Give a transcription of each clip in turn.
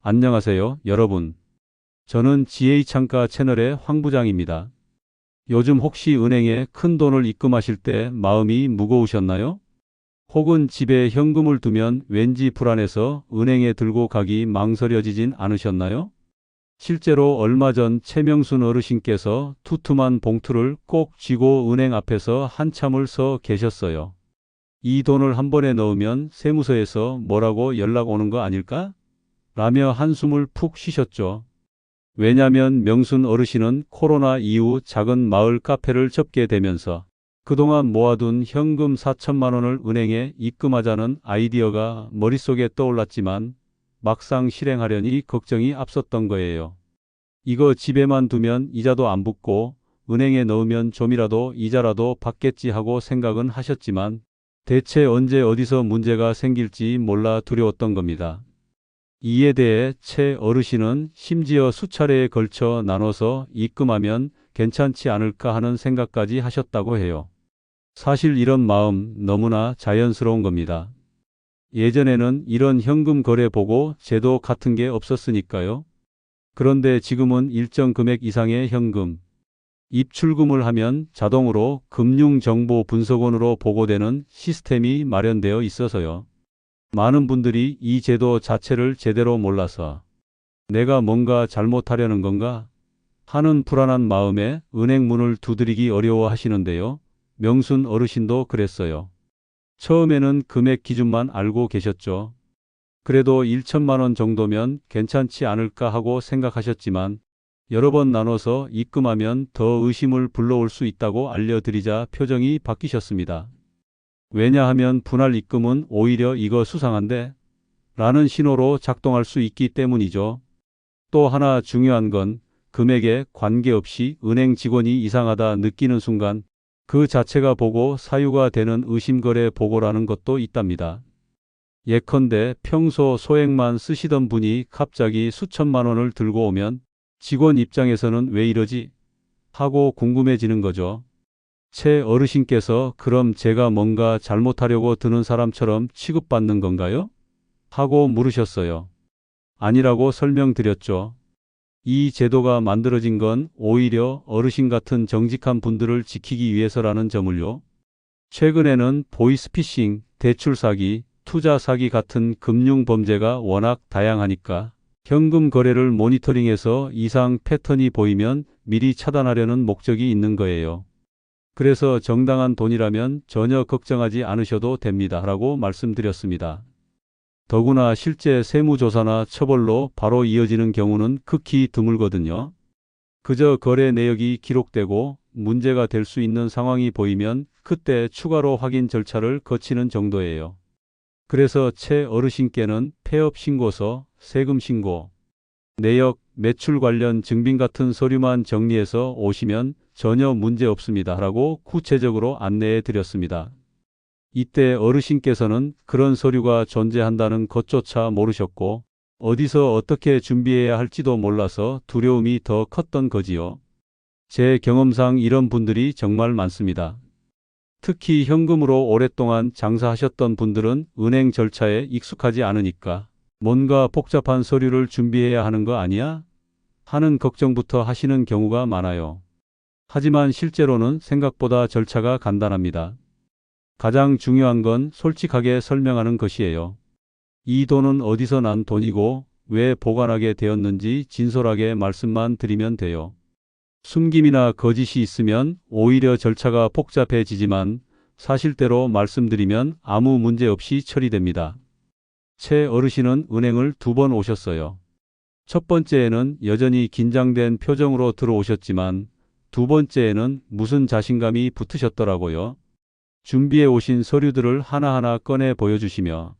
안녕하세요, 여러분. 저는 GH창가 채널의 황 부장입니다. 요즘 혹시 은행에 큰 돈을 입금하실 때 마음이 무거우셨나요? 혹은 집에 현금을 두면 왠지 불안해서 은행에 들고 가기 망설여지진 않으셨나요? 실제로 얼마 전 최명순 어르신께서 두툼한 봉투를 꼭 쥐고 은행 앞에서 한참을 서 계셨어요. 이 돈을 한 번에 넣으면 세무서에서 뭐라고 연락 오는 거 아닐까? 라며 한숨을 푹 쉬셨죠. 왜냐면 명순 어르신은 코로나 이후 작은 마을 카페를 접게 되면서 그동안 모아둔 현금 4천만 원을 은행에 입금하자는 아이디어가 머릿속에 떠올랐지만 막상 실행하려니 걱정이 앞섰던 거예요. 이거 집에만 두면 이자도 안 붙고 은행에 넣으면 좀이라도 이자라도 받겠지 하고 생각은 하셨지만 대체 언제 어디서 문제가 생길지 몰라 두려웠던 겁니다. 이에 대해 최 어르신은 심지어 수차례에 걸쳐 나눠서 입금하면 괜찮지 않을까 하는 생각까지 하셨다고 해요. 사실 이런 마음 너무나 자연스러운 겁니다. 예전에는 이런 현금 거래 보고 제도 같은 게 없었으니까요. 그런데 지금은 일정 금액 이상의 현금, 입출금을 하면 자동으로 금융정보분석원으로 보고되는 시스템이 마련되어 있어서요. 많은 분들이 이 제도 자체를 제대로 몰라서 내가 뭔가 잘못하려는 건가 하는 불안한 마음에 은행 문을 두드리기 어려워 하시는데요. 명순 어르신도 그랬어요. 처음에는 금액 기준만 알고 계셨죠. 그래도 1천만 원 정도면 괜찮지 않을까 하고 생각하셨지만 여러 번 나눠서 입금하면 더 의심을 불러올 수 있다고 알려드리자 표정이 바뀌셨습니다. 왜냐하면 분할 입금은 오히려 이거 수상한데? 라는 신호로 작동할 수 있기 때문이죠. 또 하나 중요한 건 금액에 관계없이 은행 직원이 이상하다 느끼는 순간 그 자체가 보고 사유가 되는 의심거래 보고라는 것도 있답니다. 예컨대 평소 소액만 쓰시던 분이 갑자기 수천만 원을 들고 오면 직원 입장에서는 왜 이러지? 하고 궁금해지는 거죠. 최 어르신께서 그럼 제가 뭔가 잘못하려고 드는 사람처럼 취급받는 건가요? 하고 물으셨어요. 아니라고 설명드렸죠. 이 제도가 만들어진 건 오히려 어르신 같은 정직한 분들을 지키기 위해서라는 점을요. 최근에는 보이스피싱, 대출 사기, 투자 사기 같은 금융 범죄가 워낙 다양하니까 현금 거래를 모니터링해서 이상 패턴이 보이면 미리 차단하려는 목적이 있는 거예요. 그래서 정당한 돈이라면 전혀 걱정하지 않으셔도 됩니다. 라고 말씀드렸습니다. 더구나 실제 세무조사나 처벌로 바로 이어지는 경우는 극히 드물거든요. 그저 거래 내역이 기록되고 문제가 될 수 있는 상황이 보이면 그때 추가로 확인 절차를 거치는 정도예요. 그래서 최 어르신께는 폐업 신고서, 세금 신고, 내역, 매출 관련 증빙 같은 서류만 정리해서 오시면 전혀 문제 없습니다. 라고 구체적으로 안내해 드렸습니다. 이때 어르신께서는 그런 서류가 존재한다는 것조차 모르셨고 어디서 어떻게 준비해야 할지도 몰라서 두려움이 더 컸던 거지요. 제 경험상 이런 분들이 정말 많습니다. 특히 현금으로 오랫동안 장사하셨던 분들은 은행 절차에 익숙하지 않으니까 뭔가 복잡한 서류를 준비해야 하는 거 아니야? 하는 걱정부터 하시는 경우가 많아요. 하지만 실제로는 생각보다 절차가 간단합니다. 가장 중요한 건 솔직하게 설명하는 것이에요. 이 돈은 어디서 난 돈이고 왜 보관하게 되었는지 진솔하게 말씀만 드리면 돼요. 숨김이나 거짓이 있으면 오히려 절차가 복잡해지지만 사실대로 말씀드리면 아무 문제 없이 처리됩니다. 최 어르신은 은행을 2번 오셨어요. 첫 번째에는 여전히 긴장된 표정으로 들어오셨지만 두 번째에는 무슨 자신감이 붙으셨더라고요. 준비해 오신 서류들을 하나하나 꺼내 보여주시며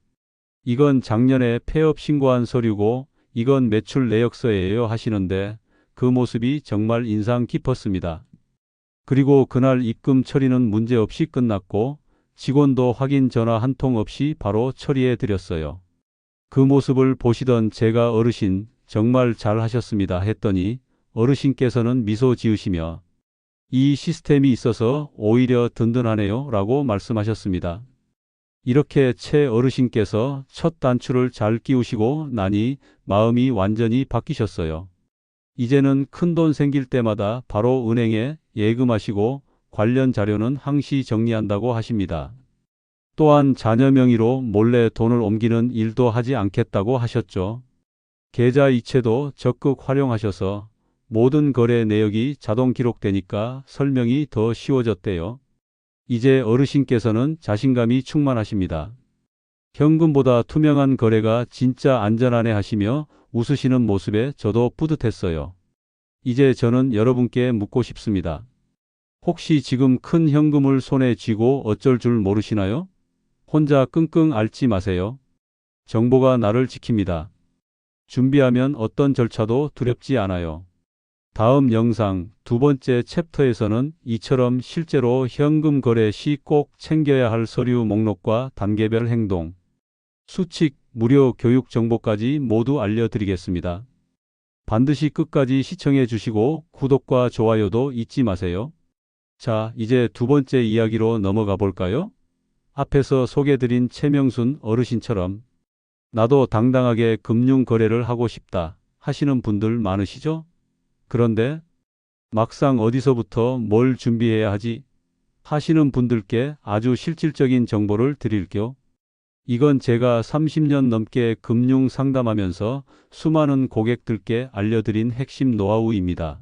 이건 작년에 폐업 신고한 서류고 이건 매출 내역서예요 하시는데 그 모습이 정말 인상 깊었습니다. 그리고 그날 입금 처리는 문제없이 끝났고 직원도 확인 전화 한 통 없이 바로 처리해 드렸어요. 그 모습을 보시던 제가 어르신 정말 잘 하셨습니다 했더니 어르신께서는 미소 지으시며 이 시스템이 있어서 오히려 든든하네요 라고 말씀하셨습니다. 이렇게 채 어르신께서 첫 단추를 잘 끼우시고 나니 마음이 완전히 바뀌셨어요. 이제는 큰돈 생길 때마다 바로 은행에 예금하시고 관련 자료는 항시 정리한다고 하십니다. 또한 자녀 명의로 몰래 돈을 옮기는 일도 하지 않겠다고 하셨죠. 계좌 이체도 적극 활용하셔서 모든 거래 내역이 자동 기록되니까 설명이 더 쉬워졌대요. 이제 어르신께서는 자신감이 충만하십니다. 현금보다 투명한 거래가 진짜 안전하네 하시며 웃으시는 모습에 저도 뿌듯했어요. 이제 저는 여러분께 묻고 싶습니다. 혹시 지금 큰 현금을 손에 쥐고 어쩔 줄 모르시나요? 혼자 끙끙 앓지 마세요. 정보가 나를 지킵니다. 준비하면 어떤 절차도 두렵지 않아요. 다음 영상 두 번째 챕터에서는 이처럼 실제로 현금 거래 시 꼭 챙겨야 할 서류 목록과 단계별 행동, 수칙, 무료 교육 정보까지 모두 알려드리겠습니다. 반드시 끝까지 시청해 주시고 구독과 좋아요도 잊지 마세요. 자, 이제 두 번째 이야기로 넘어가 볼까요? 앞에서 소개드린 최명순 어르신처럼 나도 당당하게 금융 거래를 하고 싶다 하시는 분들 많으시죠? 그런데 막상 어디서부터 뭘 준비해야 하지? 하시는 분들께 아주 실질적인 정보를 드릴게요. 이건 제가 30년 넘게 금융 상담하면서 수많은 고객들께 알려드린 핵심 노하우입니다.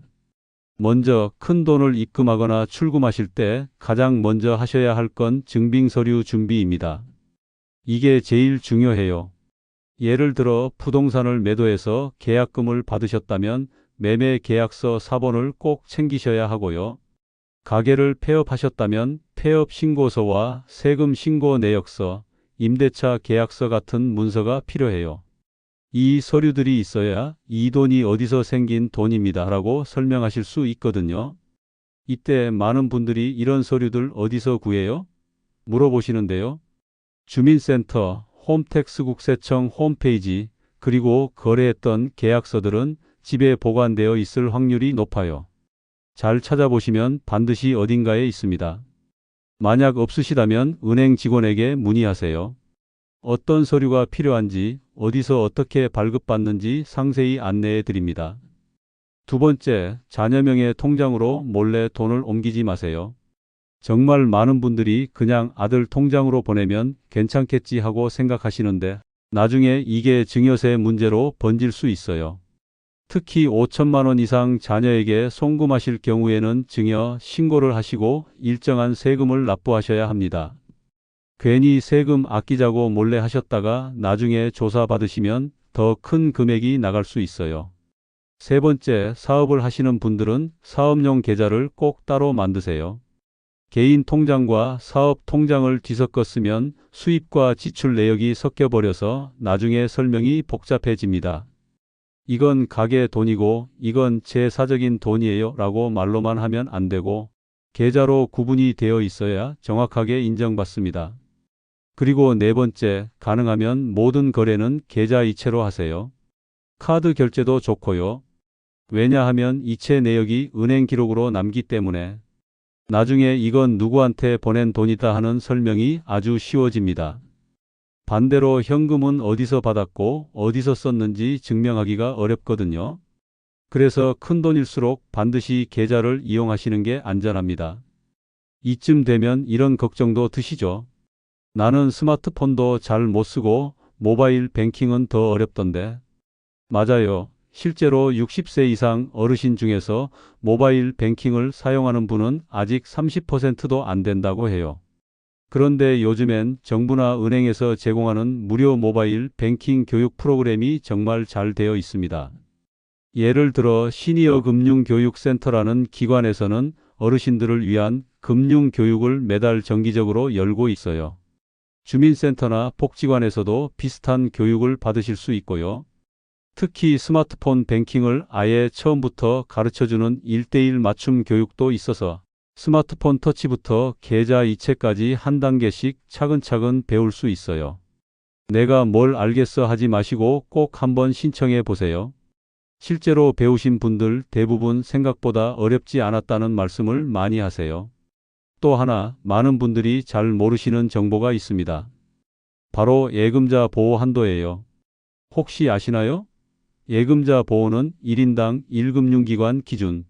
먼저 큰 돈을 입금하거나 출금하실 때 가장 먼저 하셔야 할 건 증빙서류 준비입니다. 이게 제일 중요해요. 예를 들어 부동산을 매도해서 계약금을 받으셨다면 매매 계약서 사본을 꼭 챙기셔야 하고요. 가게를 폐업하셨다면 폐업 신고서와 세금 신고 내역서, 임대차 계약서 같은 문서가 필요해요. 이 서류들이 있어야 이 돈이 어디서 생긴 돈입니다 라고 설명하실 수 있거든요. 이때 많은 분들이 이런 서류들 어디서 구해요? 물어보시는데요. 주민센터, 홈택스국세청 홈페이지, 그리고 거래했던 계약서들은 집에 보관되어 있을 확률이 높아요. 잘 찾아보시면 반드시 어딘가에 있습니다. 만약 없으시다면 은행 직원에게 문의하세요. 어떤 서류가 필요한지, 어디서 어떻게 발급받는지 상세히 안내해 드립니다. 두 번째, 자녀명의 통장으로 몰래 돈을 옮기지 마세요. 정말 많은 분들이 그냥 아들 통장으로 보내면 괜찮겠지 하고 생각하시는데 나중에 이게 증여세 문제로 번질 수 있어요. 특히 5천만 원 이상 자녀에게 송금하실 경우에는 증여 신고를 하시고 일정한 세금을 납부하셔야 합니다. 괜히 세금 아끼자고 몰래 하셨다가 나중에 조사받으시면 더 큰 금액이 나갈 수 있어요. 세 번째, 사업을 하시는 분들은 사업용 계좌를 꼭 따로 만드세요. 개인 통장과 사업 통장을 뒤섞어 쓰면 수입과 지출 내역이 섞여버려서 나중에 설명이 복잡해집니다. 이건 가게 돈이고 이건 제 사적인 돈이에요 라고 말로만 하면 안 되고 계좌로 구분이 되어 있어야 정확하게 인정받습니다. 그리고 네 번째, 가능하면 모든 거래는 계좌 이체로 하세요. 카드 결제도 좋고요. 왜냐하면 이체 내역이 은행 기록으로 남기 때문에 나중에 이건 누구한테 보낸 돈이다 하는 설명이 아주 쉬워집니다. 반대로 현금은 어디서 받았고 어디서 썼는지 증명하기가 어렵거든요. 그래서 큰 돈일수록 반드시 계좌를 이용하시는 게 안전합니다. 이쯤 되면 이런 걱정도 드시죠. 나는 스마트폰도 잘 못 쓰고 모바일 뱅킹은 더 어렵던데. 맞아요. 실제로 60세 이상 어르신 중에서 모바일 뱅킹을 사용하는 분은 아직 30%도 안 된다고 해요. 그런데 요즘엔 정부나 은행에서 제공하는 무료 모바일 뱅킹 교육 프로그램이 정말 잘 되어 있습니다. 예를 들어 시니어 금융교육센터라는 기관에서는 어르신들을 위한 금융교육을 매달 정기적으로 열고 있어요. 주민센터나 복지관에서도 비슷한 교육을 받으실 수 있고요. 특히 스마트폰 뱅킹을 아예 처음부터 가르쳐주는 1:1 맞춤 교육도 있어서 스마트폰 터치부터 계좌 이체까지 한 단계씩 차근차근 배울 수 있어요. 내가 뭘 알겠어 하지 마시고 꼭 한번 신청해 보세요. 실제로 배우신 분들 대부분 생각보다 어렵지 않았다는 말씀을 많이 하세요. 또 하나, 많은 분들이 잘 모르시는 정보가 있습니다. 바로 예금자 보호 한도예요. 혹시 아시나요? 예금자 보호는 1인당 1금융기관 기준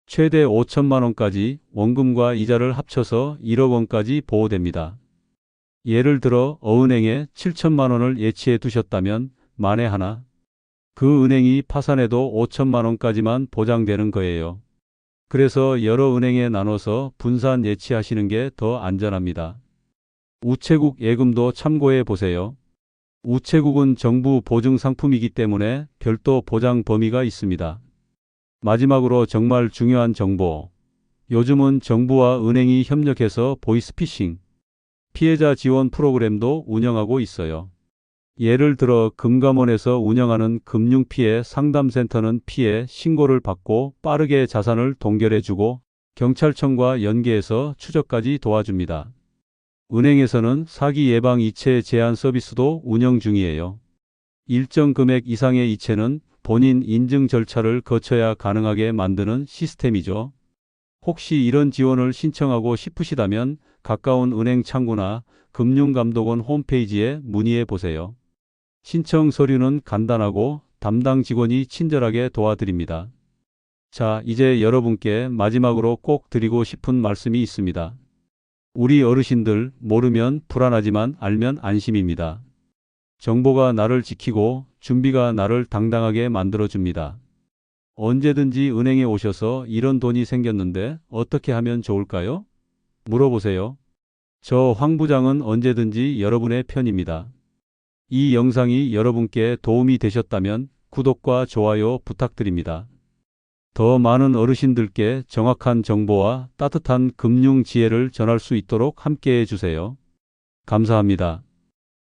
최대 5천만 원까지 원금과 이자를 합쳐서 1억 원까지 보호됩니다. 예를 들어 어은행에 7천만 원을 예치해 두셨다면 만에 하나 그 은행이 파산해도 5천만 원까지만 보장되는 거예요. 그래서 여러 은행에 나눠서 분산 예치하시는 게 더 안전합니다. 우체국 예금도 참고해 보세요. 우체국은 정부 보증 상품이기 때문에 별도 보장 범위가 있습니다. 마지막으로 정말 중요한 정보. 요즘은 정부와 은행이 협력해서 보이스피싱, 피해자 지원 프로그램도 운영하고 있어요. 예를 들어 금감원에서 운영하는 금융피해 상담센터는 피해 신고를 받고 빠르게 자산을 동결해주고 경찰청과 연계해서 추적까지 도와줍니다. 은행에서는 사기 예방 이체 제한 서비스도 운영 중이에요. 일정 금액 이상의 이체는 본인 인증 절차를 거쳐야 가능하게 만드는 시스템이죠. 혹시 이런 지원을 신청하고 싶으시다면 가까운 은행 창구나 금융감독원 홈페이지에 문의해 보세요. 신청 서류는 간단하고 담당 직원이 친절하게 도와드립니다. 자, 이제 여러분께 마지막으로 꼭 드리고 싶은 말씀이 있습니다. 우리 어르신들 모르면 불안하지만 알면 안심입니다. 정보가 나를 지키고 준비가 나를 당당하게 만들어줍니다. 언제든지 은행에 오셔서 이런 돈이 생겼는데 어떻게 하면 좋을까요? 물어보세요. 저 황 부장은 언제든지 여러분의 편입니다. 이 영상이 여러분께 도움이 되셨다면 구독과 좋아요 부탁드립니다. 더 많은 어르신들께 정확한 정보와 따뜻한 금융 지혜를 전할 수 있도록 함께해 주세요. 감사합니다.